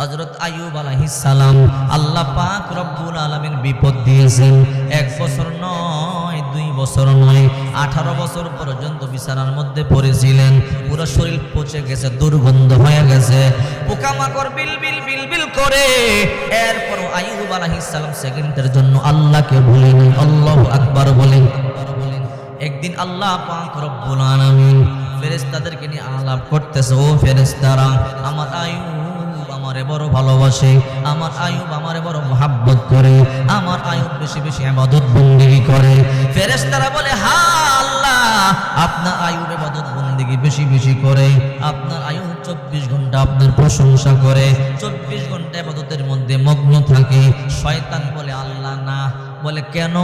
হযরত আইয়ুব আলাইহিস সালাম আল্লাহ পাক রব্বুল আলামিন বিপদ দিয়েছেন। 1 বছর নয়, 2 বছর নয়, 18 বছর পর্যন্ত বিছানার মধ্যে পড়েছিলেন। পুরো শরীর পচে গেছে, দুর্গন্ধ হয়ে গেছে, পোকামাকড় বিলবিল বিলবিল করে। এরপর আইয়ুব আলাইহিস সালাম সেকেন্ডের জন্য আল্লাহকে ভুলেনি। আল্লাহু আকবার বলেন। একদিন আল্লাহ পাক রব্বুল আলামিন ফেরেশতাদেরকে নিয়ে আলাপ করতেছে, ও ফেরেশতারা, আমার আইয়ুব আমারে বড় ভালোবাসে, আমার আইয়ুব আমারে বড় মহব্বত করে, আমার আইয়ুব বেশি বেশি ইবাদত বন্দেগী করে। ফেরেশতারা বলে, হ্যাঁ আল্লাহ, আপনার আইয়ুব ইবাদত বন্দেগী বেশি বেশি করে, আপনার আইয়ুব 24 ঘন্টা আপনার প্রশংসা করে, 24 ঘন্টা ইবাদতের মধ্যে মগ্ন থাকে। শয়তান বলে, আল্লাহ না। বলে কেন?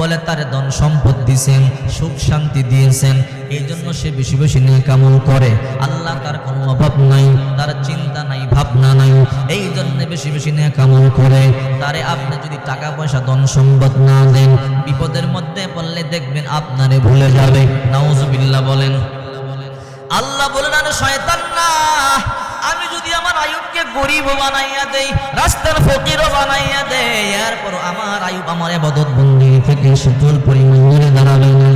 বলে তারে ধন সম্পদ দিয়েছেন, সুখ শান্তি দিয়েছেন, এই জন্য সে বেশি বেশি নেক আমল করে। আল্লাহ তার কোনো অভাব নাই, তার চিন্তা নাই, ভাবনা নাই, এই জন্য বেশি বেশি নেক আমল করে। তারে আপনি যদি টাকা পয়সা ধন সম্পদ না দেন, বিপদের মধ্যে পড়লে দেখবেন আপনারে ভুলে যাবে। নাউজুবিল্লাহ বলেন। আল্লাহ বলেন, আরে শয়তান না, আমি যদি আমার আইয়ুবকে গরিব বানাইয়া দেই, রাস্তার ফকিরও বানাইয়া দেই, এরপর আমার আইয়ুব আমার ইবাদত বন্দেগী থেকে সুতুল পরিমাণ দূরে দাঁড়াবে না।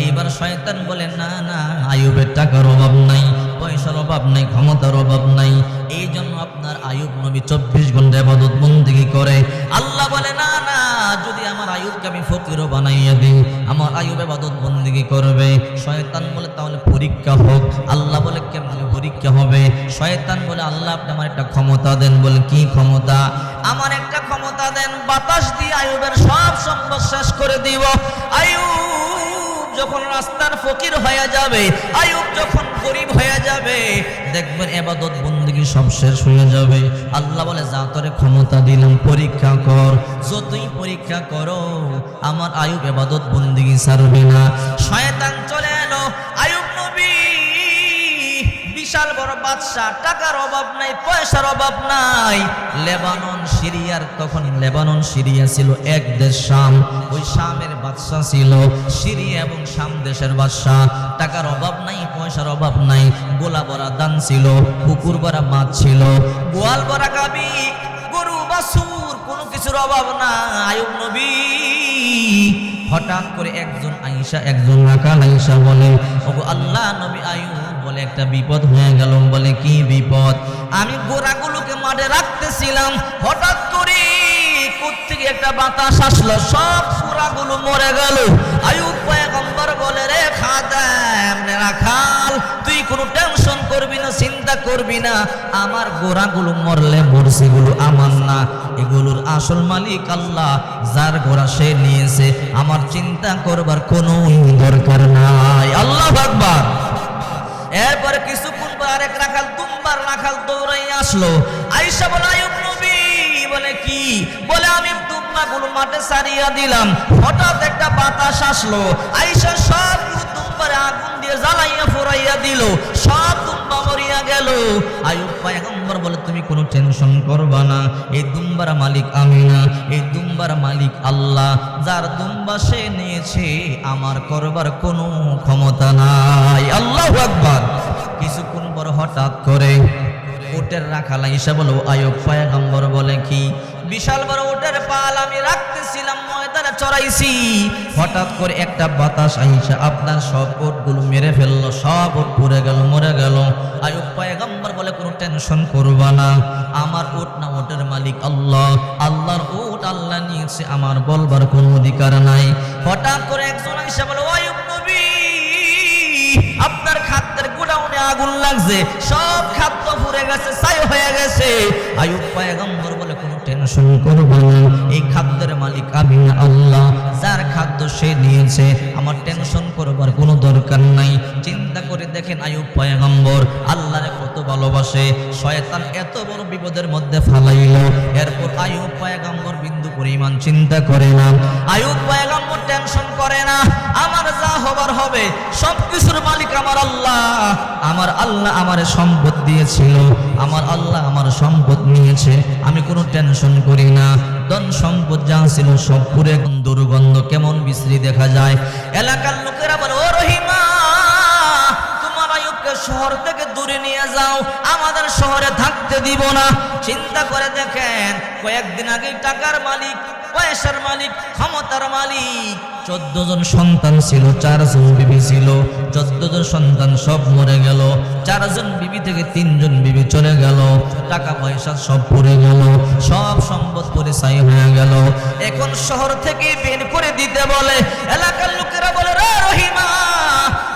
এইবার শয়তান বলে, না না, আইয়ুবের টাকার অভাব নাই, পয়সার অভাব নাই, ক্ষমতার অভাব নাই, এই জন্য আপনার আইয়ুব নবী 24 ঘন্টা ইবাদত বন্দেগী করে। আল্লাহ বলে, না না, যদি আমার আইয়ুবকে আমি ফকিরও বানাইয়া দিই, আমার আইয়ুব ইবাদত বন্দেগী করবে। শয়তান বলে, তাহলে পরীক্ষা হোক। আল্লাহ বলে, কেমনে পরীক্ষা হবে? শয়তান বলে, আল্লাহ আপনি আমার একটা ক্ষমতা দেন। বলে, কি ক্ষমতা? আমার একটা ক্ষমতা দেন, বাতাস দিয়ে আইয়ুবের সব সম্পদ শেষ করে দিব। আইয়ুব যখন রাস্তার ফকির হয়ে যাবে, আইয়ুব যখন গরিব হয়ে যাবে, দেখবেন ইবাদত বন্দেগী সব শেষ হয়ে যাবে। আল্লাহ বলে, যা তোরে ক্ষমতা দিলাম, পরীক্ষা কর। যতই পরীক্ষা করো, আমার আইয়ুব ইবাদত বন্দেগী ছাড়বে না। শয়তান চলে এলো। আইয়ুব নবী বিশাল বড় বাদশা, টাকার অভাব নাই, পয়সার অভাব নাই। লেবানন সিরিয়ার, তখন লেবানন সিরিয়া ছিল এক দেশ, শাম। ওই শামের বাদশা ছিল, সিরিয়া এবং শাম দেশের বাদশা। টাকার অভাব নাই, পয়সার অভাব নাই, গোলা ভরা দান ছিল, পুকুর ভরা মাছ ছিল, গোয়াল ভরা গাবি, গরু বাছুর, কোনো কিছুর অভাব না। আইয়ুব নবী হঠাৎ করে একজন রাখাল আইসা বলে, ওগো আল্লাহ নবী আইয়ুব, বলে একটা বিপদ হয়ে গেল। বলে, কি বিপদ? আমি গোরাগুলোকে মাঠে রাখতেছিলাম, হঠাৎ করে কোত্থেকে একটা বাতাস আসলো, সব গোরাগুলো মরে গেল। আইয়ুব পয়গম্বর বলে, রে খাদেম, রে রাখাল, তুই কোনো টেনশন করবি না, চিন্তা করবি না, আমার গোরাগুলো মরলে মরছে, এগুলো আমার না, এগুলোর আসল মালিক আল্লাহ, যার গোরা সে নিয়েছে, আমার চিন্তা করবার কোনো দরকার নাই। আল্লাহু আকবার। এরপরে কিছুক্ষণ পর আরেক রাখাল, দুম্বার রাখাল দৌড়াই আসলো। আয়েশা বলে, আইয়ুব নবী। বলে, কি? বলে, আমি দুম্বাগুলো মাঠে ছাড়িয়া দিলাম, হঠাৎ একটা বাতাস আসলো, আয়েশা সবগুলো দুম্বারে আগুন দিয়ে জ্বালাইয়া পোড়াইয়া দিল, সব দুম্বা মরিয়া গেল। আইয়ুব পয়গম্বর বলে, তুমি কোনো টেনশন করবা না, এই দুম্বার মালিক আমি না, এই দুম্বার মালিক আল্লাহ, যার দুম্বা সে নিয়েছে, আমার করবার কোনো ক্ষমতা নাই। আল্লাহু আকবার। কিছুক্ষণ পর হঠাৎ করে উটের রাখাল আইসা বলো, আইয়ুব পয়গম্বর বলে, কি? বিশাল বড় উটের পাল আমি রাখতেছিলাম, ময়দানে চড়াইছি, হঠাৎ করে একটা বাতাস আইসা আপনার সব উটগুলো মেরে ফেললো, সব উট পুড়ে গেল, মরে গেল। আইয়ুব পয়গম্বর বলে, কোনো টেনশন করবা না, আমার উট না, উটের মালিক আল্লাহ, আল্লাহর উট আল্লাহ নিয়েছে, আমার বলবার কোনো অধিকার নাই। হঠাৎ করে একজন আইসা বলে, আইয়ুব নবী, আপনার খাদ্যের গোডাউনে আগুন লাগছে, সব খাদ্য পুড়ে গেছে, ছাই হয়ে গেছে। আইয়ুব পয়গম্বর বলে, কোনো টেনশন করবো না, এই খাদ্যের মালিক আমি না, আল্লাহ, যার খাদ্য সে নিয়েছে, আমার টেনশন করবার কোনো দরকার নাই। চিন্তা করে দেখেন আইয়ুব পয়গম্বর আল্লাহরে কত ভালোবাসে। শয়তান এত বড় বিপদের মধ্যে ফালাইল, এরপর আইয়ুব পয়গম্বর বিন্দু পরিমাণ চিন্তা করে না, আইয়ুব পয়গম্বর টেনশন করে না, আমার যা হবার হবে, সবকিছুর মালিক আমার আল্লাহ, আমার আল্লাহ আমারে সম্পদ দিয়েছিল, আমার আল্লাহ আমার সম্পদ নিয়েছে, আমি কোনো টেনশন করি না। ধন সম্পদ যা ছিল সব পুরে দুর্গন্ধ, কেমন বিশ্রী দেখা যায়। এলাকার লোকেরা বলে, ও রহিমা, তোমার আইয়ুবকে শহর থেকে দূরে নিয়ে যাও, আমাদের শহরে থাকতে দিব না। চিন্তা করে দেখেন, কয়েকদিন আগে টাকার মালিক, পয়সার মালিক, ক্ষমতার মালিক, 14 জন সন্তান ছিল, 4 জন বিবি ছিল। 14 জন সন্তান সব মরে গেল, 4 জন বিবি থেকে 3 জন বিবি চলে গেল, টাকা পয়সা সব পড়ে গেল, সব সম্পদ পরিচয় হয়ে গেল। এখন শহর থেকে বের করে দিতে বলে, এলাকার লোকেরা বলে, রে রহিমা,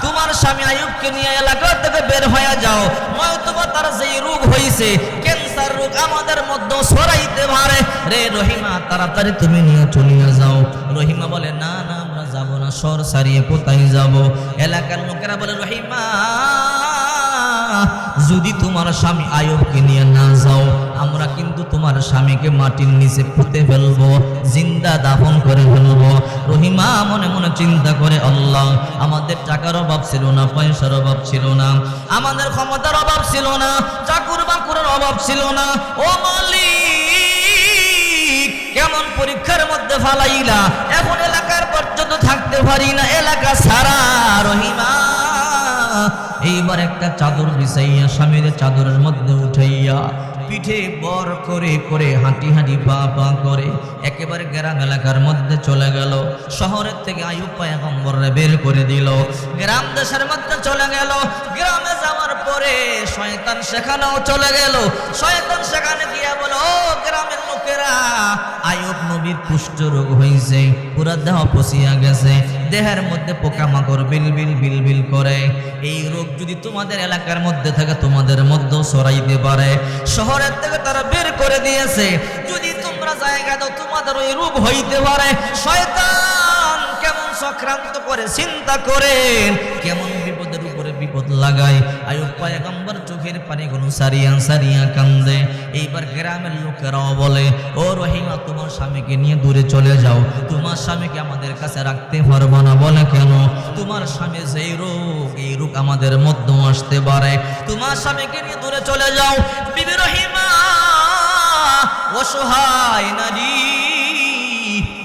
তোমার স্বামী আইয়ুবকে নিয়ে এলাকা থেকে বের হয়ে যাও, নয়তোবা তার যে রোগ হয়েছে, ক্যান্সার রোগ, আমাদের মধ্যে ছড়াইতে পারে। রে রহিমা, তাড়াতাড়ি তুমি নিয়ে চলিয়ে যাও। রহিমা বলে, না না, আমরা যাব না, শহর ছাড়িয়ে কোথায় যাব? এলাকার লোকেরা বলে, রহিমা, যদি তোমার স্বামী আইয়ুবকে নিয়ে না যাও, আমরা কিন্তু তোমার স্বামীকে মাটির নিচে পুঁতে ফেলবো, জিন্দা দাফন করে ফেলবো। রহিমা মনে মনে চিন্তা করে, আল্লাহ, আমাদের টাকার অভাব ছিল না, পয়সার অভাব ছিল না, আমাদের ক্ষমতার অভাব ছিল না, চাকুর বাকুরের অভাব ছিল না। ও মালিক, কেমন পরীক্ষার মধ্যে ফালাইলা, এখন এলাকার পর্যন্ত থাকতে পারি না, এলাকা ছাড়া। রহিমা এইবার একটা চাদর বিছাইয়া স্বামীর চাদরের মধ্যে উঠাইয়া পিঠে বর করে করে হাঁটি হাঁটি পা পা করে একেবারে গ্রাম এলাকার মধ্যে চলে গেল। শহরের থেকে আইয়ুব পয়গম্বররে বের করে দিল, গ্রাম দেশের মধ্যে চলে গেল। গ্রামে যাওয়ার পরে শয়তান সেখানেও চলে গেল। শয়তান সেখানে গিয়া বলে, ও গ্রামের লোকেরা, আইয়ুব নবীর কুষ্ঠ রোগ হয়েছে, পুরা দেহ পচিয়া গেছে, দেহের মধ্যে পোকামাকড় বিলবিল বিলবিল করে। এই রোগ যদি তোমাদের এলাকার মধ্যে থাকে, তোমাদের মধ্যেও ছড়াইতে পারে। শহরের থেকে তারা বের করে দিয়েছে, যদি তোমরা জায়গা দাও, তোমাদের ওই রোগ হইতে পারে। শয়তান কেমন চক্রান্ত করে, চিন্তা করেন, কেমন বিপদের উপরে বিপদ লাগায়। আইয়ুব পয়গম্বর চোখের পানিগুলো সারিয়া সারিয়া কান্দে। এইবার গ্রামের লোকেরাও বলে, ও রহিমা, তোমার স্বামীকে নিয়ে দূরে চলে যাও, তোমার স্বামীকে আমাদের কাছে রাখতে পারবো না। বলে, কেন? তোমার স্বামীর যেই রোগ, এই রোগ আমাদের মধ্যেও আসতে পারে, তোমার স্বামীকে নিয়ে দূরে চলে যাও। বিবি রহিমা অসহায় নারী,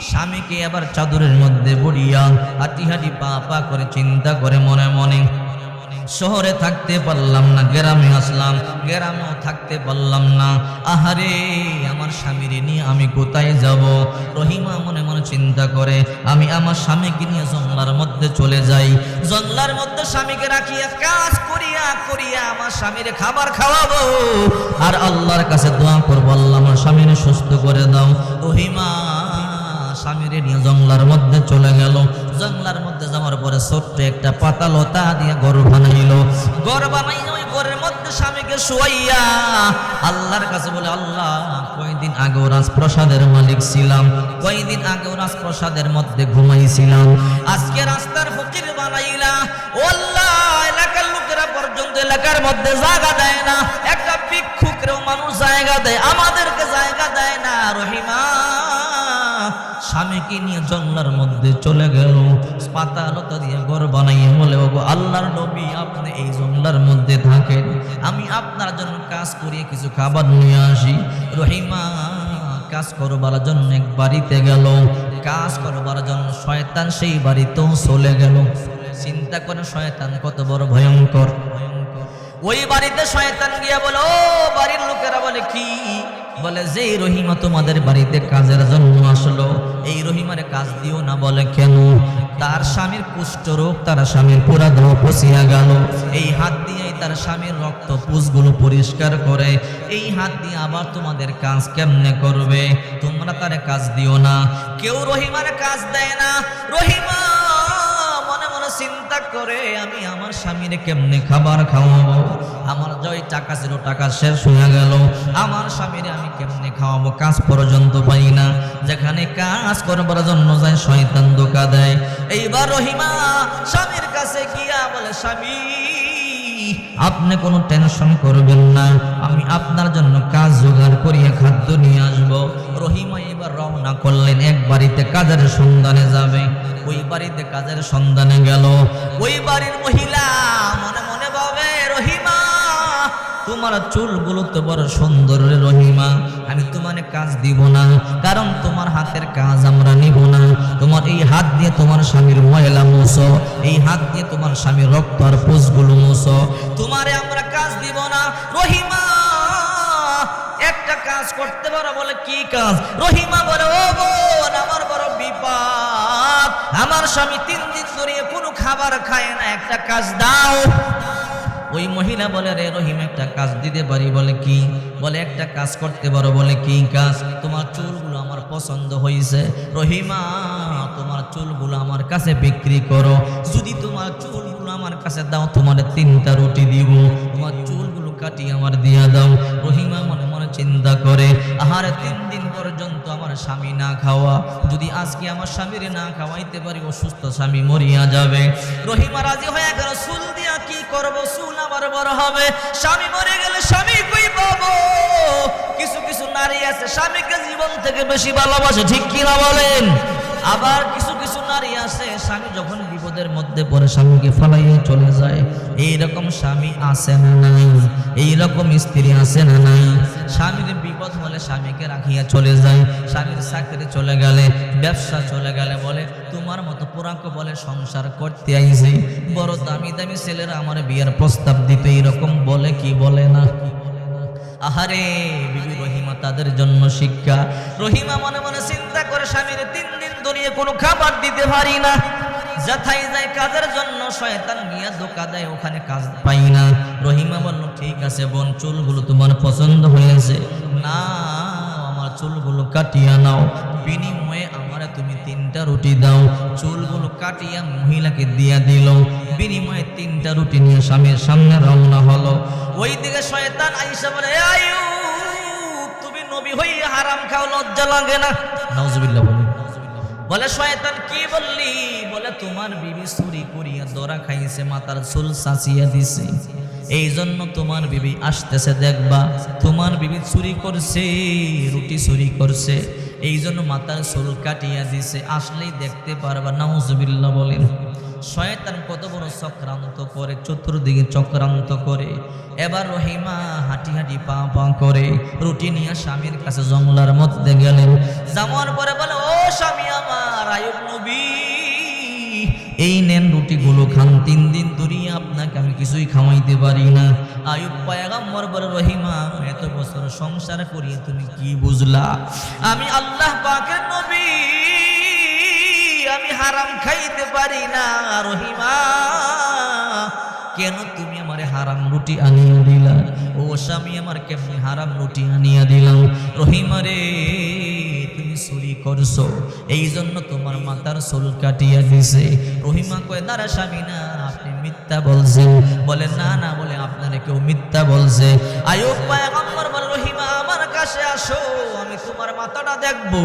স্বামীকে আবার চাদরের মধ্যে বড়িয়া হাঁটি হাঁটি পা পা করে চিন্তা করে মনে মনে, শহরে থাকতে পারলাম না, গ্রামে আসলাম, গ্রামেও থাকতে পারলাম না। আহারে, আমার স্বামীরে নিয়ে আমি কোথায় যাব? রহিমা মনে মনে চিন্তা করে, আমি আমার স্বামীকে নিয়ে জঙ্গলার মধ্যে চলে যাই, জঙ্গলার মধ্যে স্বামীকে রাখিয়া কাজ করিয়া করিয়া আমার স্বামীরে খাবার খাওয়াবো, আর আল্লাহর কাছে দোয়া করবো, আল্লাহ আমার স্বামীরে সুস্থ করে দাও। রহিমা স্বামীরে নিয়ে জঙ্গলার মধ্যে চলে গেল। জঙ্গলার মধ্যে যাওয়ার পরে ছোট্ট একটা পাতা লতা দিয়ে ঘর বানাইল। ঘর বানাইল, ওই ঘরের মধ্যে স্বামীকে শুয়াইয়া আল্লাহর কাছে বলে, আল্লাহ, কয়দিন আগেও রাজপ্রসাদের মালিক ছিলাম, কয়দিন আগেও রাজপ্রসাদের মধ্যে ঘুমাইছিলাম, আজকে রাস্তার ফকির বানাইলা। ও আল্লাহ, এলাকার লোকেরা পর্যন্ত এলাকার মধ্যে জায়গা দেয় না, একটা ভিক্ষুকরেও মানুষ জায়গা দেয়, আমাদেরকে জায়গা দেয় না। রহিমা স্বামীকে নিয়ে জঙ্গলার মধ্যে চলে গেল, পাতা লতা দিয়ে ঘর বানাইয়ে বলে, ওগো আল্লাহর নবী, আপনি এই জঙ্গলার মধ্যে থাকেন, আমি আপনার জন্য কাজ করিয়ে কিছু খাবার নিয়ে আসি। রহিমা কাজ করবার জন্য এক বাড়িতে গেল, কাজ করবার জন্য শয়তান সেই বাড়িতেও চলে গেল। চিন্তা করে শয়তান কত বড় ভয়ঙ্কর। ওই বাড়িতে শয়তান গিয়া বলে, ও বাড়ির লোকেরা বলে, কি? বলে, যে রহিমা তোমাদের বাড়িতে কাজের জন্য আসলো, এই রহিমারে কাজ দিও না। বলে, কেন? তার স্বামীর কুষ্ঠ রোগ, তার স্বামীর পুরা দেহ পচিয়া গেল, এই হাত দিয়েই তার স্বামীর রক্ত পুষগুলো পরিষ্কার করে, এই হাত দিয়ে আবার তোমাদের কাজ কেমনে করবে? তোমরা তারে কাজ দিও না। কেউ রহিমারে কাজ দেয় না। রহিমা মনে মনে চিন্তা করে, আমি আমার স্বামীরে কেমনে খাবার খাওয়াবো? আমার যই টাকা ছিল, টাকা শেষ হয়ে গেল, আমার স্বামীরে আমি কেমনে খাওয়াবো? কাজ পর্যন্ত পাই না, যেখানে কাজ করবার জন্য যায় শয়তান ধোঁকা দেয়। এইবার রহিমা স্বামীর কাছে গিয়া বলে, স্বামী, আপনি কোনো টেনশন করবেন না, আমি আপনার জন্য কাজ জোগাড় করিয়ে খাদ্য নিয়ে আসবো। রহিমা এবার রওনা করলেন, এক বাড়িতে কাজের সন্ধানে যাবে। ওই বাড়িতে কাজের সন্ধানে গেল। ওই বাড়ির মহিলা মনে মনে ভাবে, রহিমা, তোমার চুলগুলো তো বড় সুন্দর রে রহিমা, আমি তোমার কাজ দিব না, কারণ তোমার হাতের কাজ আমরা নিব না, তোমার এই হাত দিয়ে তোমার স্বামীর ময়লা মুছো, এই হাত দিয়ে তোমার স্বামীর রক্ত আর পুঁজগুলো মুছো। তোমারে আমরা কাজ দিব না। রহিমা একটা কাজ করতে পারো। বলে কি কাজ? রহিমা বলে ও বোন, আমার বড় বিপদ, আমার স্বামী 3 দিন ধরে কোনো খাবার খায় না, একটা কাজ দাও। ওই মহিলা বলে রে রহিম, একটা কাজ দিতে পারি। বলে কি? বলে একটা কাজ করতে পারো। বলে কি কাজ? তোমার চুলগুলো আমার পছন্দ হয়েছে, রহিমা তোমার চুলগুলো আমার কাছে বিক্রি করো। যদি তোমার চুলগুলো আমার কাছে দাও, তোমার 3টা রুটি দিব। তোমার চুলগুলো কাটিয়ে আমার দিয়া দাও। রহিমা মনে মনে চিন্তা করে, আহারে 3 দিন পর্যন্ত আমার স্বামী না খাওয়া, যদি আজকে আমার স্বামীরে না খাওয়াইতে পারি, অসুস্থ স্বামী মরিয়া যাবে। রহিমা রাজি হয়ে গেল। চুল দিয়া কি করব? চুল আবার বড় হবে, স্বামী মরে গেলে স্বামী কই পাবো? কিছু কিছু নারী আছে স্বামীকে জীবন থেকে বেশি ভালোবাসে, ঠিক কিনা বলেন? আবার কিছু কিছু নারী আছে স্বামী যখন বিপদের মধ্যে পড়ে স্বামীকে ফলাইয়ে চলে যায়। এইরকম স্বামী আছে না নাই? এইরকম স্ত্রী আছে না নাই? স্বামীর বিপদ হলে স্বামীকে রাখিয়া চলে যায়। স্বামীর চাকরি চলে গেলে, ব্যবসা চলে গেলে বলে তোমার মতো পুরাকে বলে সংসার করতে আইছে, বড় দামি দামি ছেলেরা আমার বিয়ের প্রস্তাব দিতে, এরকম বলে কি বলে না? আহারে বিবি রহিমা তাদের জন্য শিক্ষা। রহিমা মনে মনে চিন্তা করে, স্বামীর 3 দিন ধরে কোনো খাবার দিতে পারি না, যেথায় যায় কাজের জন্য শয়তান গিয়া ধোকা দেয়, ওখানে কাজ পাই না। রহিমা বলল ঠিক আছে বোন, চুলগুলো তোমার পছন্দ হয়েছে, না আমার চুলগুলো কাটিয়া নাও, বিনিময়ে আমারে তুমি 3টা রুটি দাও। চুলগুলো কাটিয়া মহিলাকে দিয়া দিল, বিনিময়ে 3টা রুটি নিয়ে স্বামীর সামনে রওনা হলো। ওইদিকে শয়তান আইসা বলে, আইয়ুব তুমি নবী হইয়া হারাম খাও, লজ্জা লাগে না? নাউজুবিল্লাহ বলে। বলে শয়তান কি বললি? বলে তোমার বিবি চুরি করিয়া ধরা খাইছে, মাথার চুল সাঁচিয়া দিছে, এই জন্য তোমার বিবি আসতেছে, দেখবা তোমার বিবি চুরি করছে, রুটি চুরি করছে, এই জন্য মাথার চুল কাটিয়া দিছে, আসলেই দেখতে পারবা। নাউজুবিল্লাহ বলেন। শয়তান কত বড় চক্রান্ত করে, চতুর্দিকে চক্রান্ত করে। এবার রহিমা হাঁটি হাঁটি পা পা করে রুটি নিয়ে স্বামীর কাছে জঙ্গলার মধ্যে গেলেন। যাওয়ার পরে বলে, ও স্বামী আমার, আইয়ুব নবী এই নেন রুটিগুলো খান, 3 দিন ধরে আপনাকে আমি কিছুই খাওয়াইতে পারি না। আইয়ুব পয়গম্বর বলে, রহিমা এত বছর সংসার করিয়ে তুমি কি বুঝলা? আমি আল্লাহ পাকের নবী, আমি হারাম খাইতে পারি না। রহিমা কেন তুমি আমারে হারাম রুটি আনিয়া দিলা? ও স্বামী আমার, কেমনি হারাম রুটি আনিয়া দিলাম? রহিমা রে তুমি চুরি করছো, এই জন্য তোমার মাথার চুল কাটিয়া দিছে। রহিমা কয়, না রে স্বামী না, আপনি মিথ্যা বলছেন। বলে না না, বলে আপনারে কেউ মিথ্যা বলছে। আইয়ুব পয়গম্বর বলে, রহিমা আমার কাছে আসো, আমি তোমার মাথাটা দেখবো।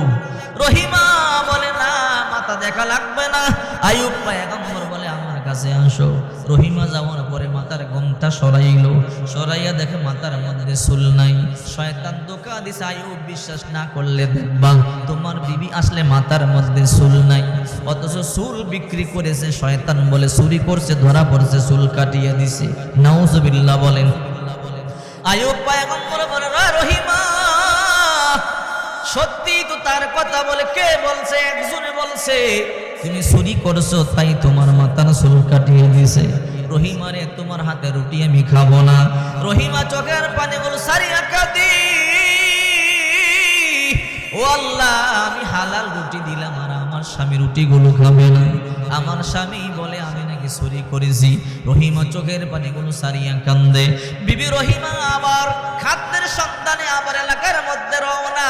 রহিমা বলে, না মাথা দেখা লাগবে না। আইয়ুব পয়গম্বর বলে, আমার কাছে আসো। রহিমা যাওয়ার পরে মাথার ঘোমটা সরাইলো, সরাইয়া দেখে মাথার মধ্যে চুল নাই। শয়তান ধোঁকা দিছে। আইয়ুব বিশ্বাস না করলে দেখবা তোমার বিবি আসলে মাথার মধ্যে চুল নাই, অথচ চুল বিক্রি করেছে। শয়তান বলে চুরি করছে, ধরা পড়ছে, চুল কাটিয়ে দিছে। নাউজুবিল্লাহ বলেন। আইয়ুব পয়গম্বর বলে, রহিমা সত্যি তো তার কথা বলে। কে বলছে? একজনে বলছে তুমি চুরি করছো, তাই তোমার মাথার চুল কাটিয়ে দিছে। রহিমা রে তোমার হাতে রুটি আমি খাবো না। রহিমা চোখের পানিগুলো সারিয়া কাঁদি, ও আল্লাহ আমি হালাল রুটি দিলাম আর আমার স্বামী রুটিগুলো খাবে না। আমার স্বামী বলে আমি নাকি চুরি করেছি। রহিমা চোখের পানিগুলো সারিয়া কান্দে। বিবি রহিমা আবার খাদ্যের সন্ধানে আবার এলাকার মধ্যে রওনা।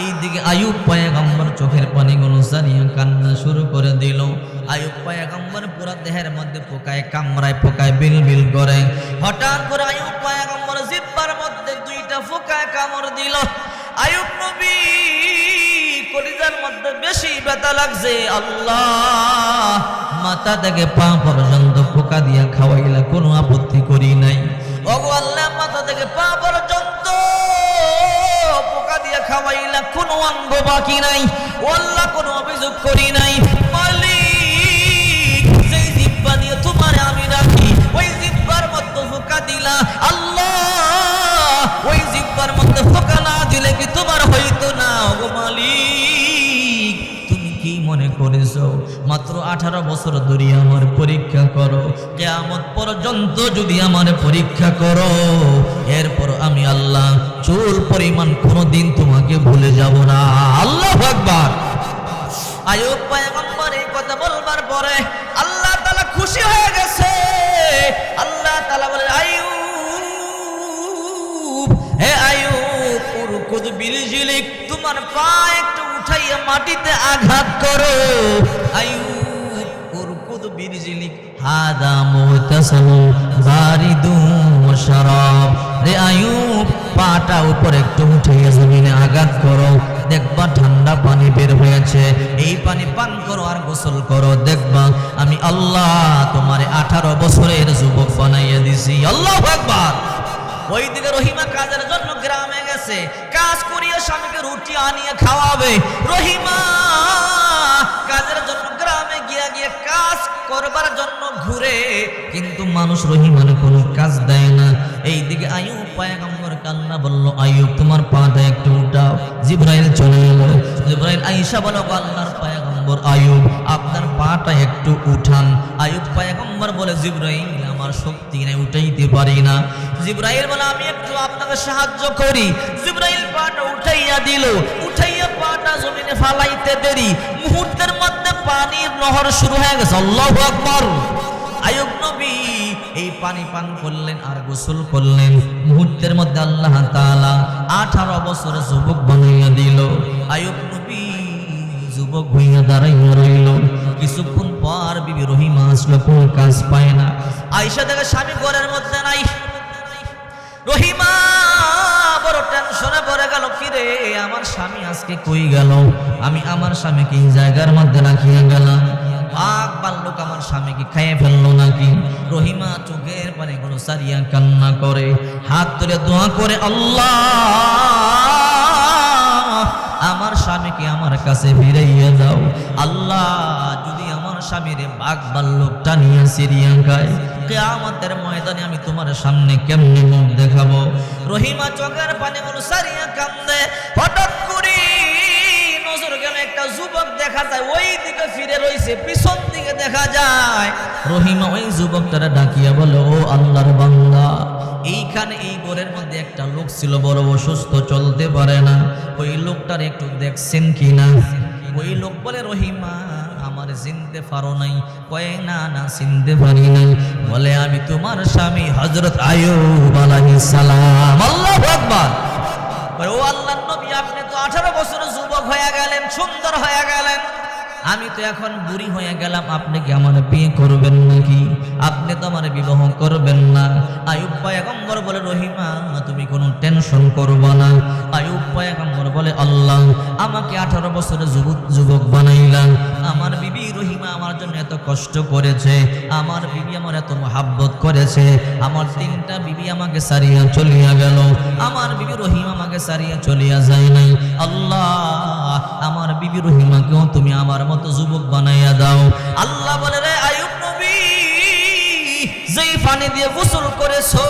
এইদিকে আইয়ুব পয়গম্বর চোখের পানিগুলো সারিয়া কান্না শুরু করে দিল। আইয়ুব পয়গম্বর পুরা দেহের মধ্যে পোকায় কামড়ায়, পোকায় বিল বিল করে। হঠাৎ করে আইয়ুব পয়গম্বর জিহ্বার মধ্যে 2টা পোকায় কামড় দিল। আইয়ুব নবী কলিজার মধ্যে বেশি ব্যথা লাগছে। আল্লাহ মাথা থেকে পা পর্যন্ত পোকা দিয়া খাওয়াইলা, কোনো আপত্তি করি নাই। ওগো আল্লাহ মাথা থেকে পা পর্যন্ত পোকা দিয়া খাওয়াইলা, কোনো অঙ্গ বাকি নাই। ও আল্লাহ কোনো অভিযোগ করি নাই। মালিক যেই জিহ্বা দিয়ে তোমার আমি রাখি, ওই জিহ্বার মধ্যে পোকা দিলা। আল্লাহ ওই জিহ্বার মধ্যে পোকা না দিলে কি তোমার হইতো না? ওগো মালিক তুমি কি মনে 18 বছর ধরে আমার পরীক্ষা করো, কিয়ামত পর্যন্ত যদি আমার পরীক্ষা করো, এরপর আমি আল্লাহ চুল পরিমাণ কোনোদিন তোমাকে ভুলে যাব না। আল্লাহু আকবার। আইয়ুব পয়গম্বর এই কথা বলবার পরে আল্লাহ তাআলা খুশি হয়ে গেছে। আল্লাহ তাআলা বলে, আইয়ুব, হে আইয়ুব, উরকুদ বিরজিলিক, তোমার পা একটু উঠাইয়া মাটিতে আঘাত করো। আইয়ুব, উরকুদ বিরজিলিক, হাদা মুতাসামুন বারিদুন ওয়া শারাব। রে আইয়ুব, পাটা উপরে একটু উঠিয়ে জমিনে আঘাত করো, দেখবা ঠান্ডা পানি বের হয়েছে, এই পানি পান করো আর গোসল করো, দেখবা আমি আল্লাহ তোমারে 18 বছরের যুবক বানাইয়া দিছি। আল্লাহু আকবার। ওইদিকে রহিমা কাজের জন্য গ্রামে গেছে, কাজ করিয়ে স্বামীকে রুটি আনিয়ে খাওয়াবে। রহিমা কাজের জন্য গ্রামে গিয়ে গিয়ে কাজ করবার জন্য ঘুরে, কিন্তু মানুষ রহিমার কোনো কাজ দেয় না। এইদিকে আইয়ুব পয়গম্বর কান্না বলল, আইয়ুব তোমার পাটা একটু উঠাও। জিবরাইল চলে এলো। জিবরাইল আয়েশা বলো, আল্লাহর পয়গম্বর আইয়ুব আপনার পাটা একটু উঠান। আইয়ুব পয়গম্বর বলে, জিবরাইল আমার শক্তি নেই, উঠাইতে পারি না। জিবরাইল বলে, আমি একটু আপনাকে সাহায্য করি। জিবরাইল পাটা উঠাইয়া দিল। উঠাইয়া পাটা জমিনে ফালাইতে দেরি, মুহূর্তের মধ্যে পানির নহর শুরু হয়ে গেছে। আল্লাহু আকবার। আইয়ুব নবী এই পানি পান করলেন আর গোসল করলেন। মুহূর্তের মধ্যে আল্লাহ তাআলা 18 বছরের যুবক বানাইয়া দিল। আইয়ুব নবী যুবক হইয়া দাঁড়াইয়া রইল। কিছুক্ষণ পর বিবি রহিমা আসলো, কোনো কাজ পায় না। আয়েশা দেখে স্বামী ঘরের মধ্যে নাই। রহিমা বড় টেনশনে পড়ে গেল, কিরে আমার স্বামী আজকে কই গেল? আমি আমার স্বামীকে এই জায়গার মধ্যে রাখিয়া গেলাম, বাঘ ভাল্লুক আমার স্বামীকে খাইয়ে ফেললো নাকি? রহিমা চোখের পানিগুলো সারিয়া কান্না করে, হাত তুলে দোয়া করে, আল্লাহ আমার স্বামীকে আমার কাছে ফিরাইয়া দাও। আল্লাহ যদি আমার স্বামীরে বাঘ ভাল্লুক টানিয়া সিরিয়া খায়, কিয়ামতের ময়দানে আমি তোমার সামনে কেমনে মুখ দেখাবো? রহিমা চোখের পানিগুলো সারিয়া কান্দে। হঠাৎ করে নজর গেল, একটা যুবক দেখা যায়, ওই দিকে ফিরে রইছে, পিছন দিকে দেখা যায়। রহিমা ওই যুবকটারে ডাকিয়া বলে, ও আল্লাহর বান্দা, এইখানে এই ঘরের মধ্যে একটা লোক ছিল, বড় অসুস্থ, চলতে পারে না, ওই লোকটার একটু দেখছেন কিনা? ওই লোক বলে, রহিমা আমার চিনতে পারো নাই? কয়ে না না চিনতে পারি নাই। বলে, আমি তোমার স্বামী হযরত আইয়ুব আলাইহিস সালাম। আল্লাহু আকবার। ও আল্লাহর নবী, আপনি তো 18 বছরের যুবক হয়ে গেলেন, সুন্দর হয়ে গেলেন, আমি তো এখন বুড়ি হয়ে গেলাম, আপনি কি আমার বিয়ে করবেন নাকি? আপনি তো আমার বিবাহ করবেন না? আইয়ুব পয়গম্বর বলে, রহিমা তুমি কোনো টেনশন করবে না। আইয়ুব পয়গম্বর বলে, আল্লাহ আমাকে 18 বছরের যুবক বানাইলেন, আমার বিবি রহিমা আমার জন্য এত কষ্ট করেছে, আমার বিবি আমার এত মহাব্বত করেছে, আমার 3টা বিবি আমাকে সারিয়া চলিয়া গেল, আমার বিবি রহিমা আমাকে সারিয়া চলিয়া যায় নাই। আল্লাহ আমার বিবি রহিমাকেও তুমি আমার মতো যুবক বানাইয়া দাও। আল্লাহ বলে, রে আইয়ুব নবী, যেই পানি দিয়ে গোসল করেছো,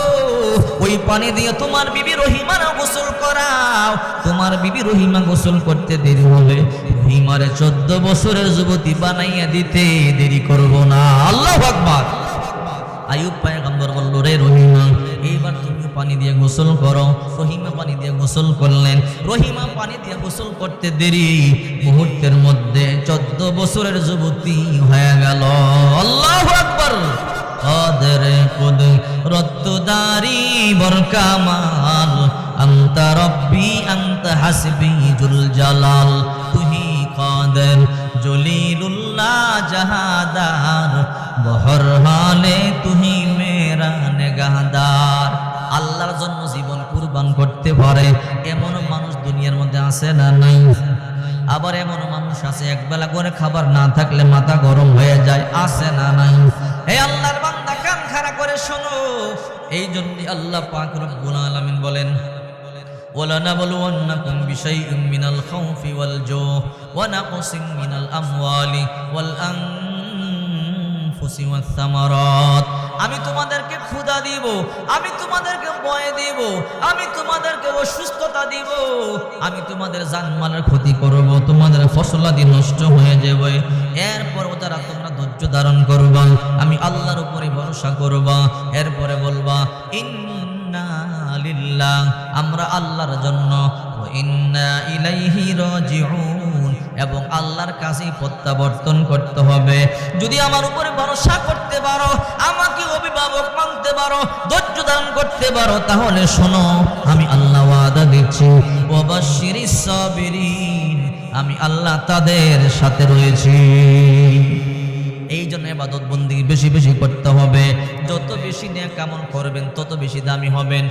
ওই পানি দিয়ে তোমার বিবি রহিমারও গোসল করাও। তোমার বিবি রহিমা গোসল করতে দেরি হবে, রহিমারে 14 বছরের যুবতী বানাইয়া দিতে দেরি করব না। আল্লাহু আকবার। আইয়ুব পয়গম্বর বলল, রে রহিমা, এইবার তুমি পানি দিয়ে গোসল করো। রহিমা পানি দিয়ে গোসল করলেন। রহিমা পানি দিয়ে গোসল করতে দেরি, মুহূর্তের মধ্যে 14 বছরের যুবতী হয়ে গেল। আল্লাহু আকবার। কাদের কুদরত দারি বরকামাল, আনতা রব্বি আনতা হাসবি জুল জালাল, তুহি কাদের জলিলুল্লাহ জাহাদার, বহর হালে তুহি মেরা নেগাহদার। আল্লাহর জন্য জীবন কুরবান করতে পারে এমন মানুষ দুনিয়ার মধ্যে আছে না নাই? আবার এমন মানুষ আছে একবেলা করে খাবার না থাকলে মাথা গরম হয়ে যায়, আছে না নাই? হে আল্লাহর বান্দা, কান খাড়া করে শোনো। এই জন্য আল্লাহ পাক রব্বুল আলামিন বলেন, وَلَنَبْلُوَنَّكُمْ بِشَيْءٍ مِّنَ الْخَوْفِ وَالْجُوعِ وَنَقْصٍ مِّنَ الْأَمْوَالِ وَالْأَنفُسِ وَالثَّمَرَاتِ। আমি তোমাদেরকে ক্ষুধা দিব, আমি তোমাদেরকে ভয় দিব, আমি তোমাদেরকে অসুস্থতা দিব, আমি তোমাদের জানমালের ক্ষতি করব, তোমাদের ফসলাদি নষ্ট হয়ে যাবে, এরপর যারা তোমরা ধৈর্য ধারণ করবা, আমি আল্লাহর উপরে ভরসা করবা। এরপরে বলবা ইন্না লিল্লাহ, আমরা আল্লাহর জন্য, ওয়া ইন্না ইলাইহি রাজিউন, এবং আল্লাহর কাছেই প্রত্যাবর্তন করতে হবে। যদি আমার উপরে ভরসা করতে পারো, আমাকে অভিভাবক মানতে পারো, ধৈর্য ধারণ করতে পারো, তাহলে শোনো আমি আল্লাহ ওয়াদা দিচ্ছি, ওয়াবাশশিরিস সাবিরিন, আমি আল্লাহ তাদের সাথে রয়েছি। এই জন্য ইবাদত বন্দেগী বেশি বেশি করতে হবে। যত বেশি নেক আমল করবেন তত বেশি দামি হবেন।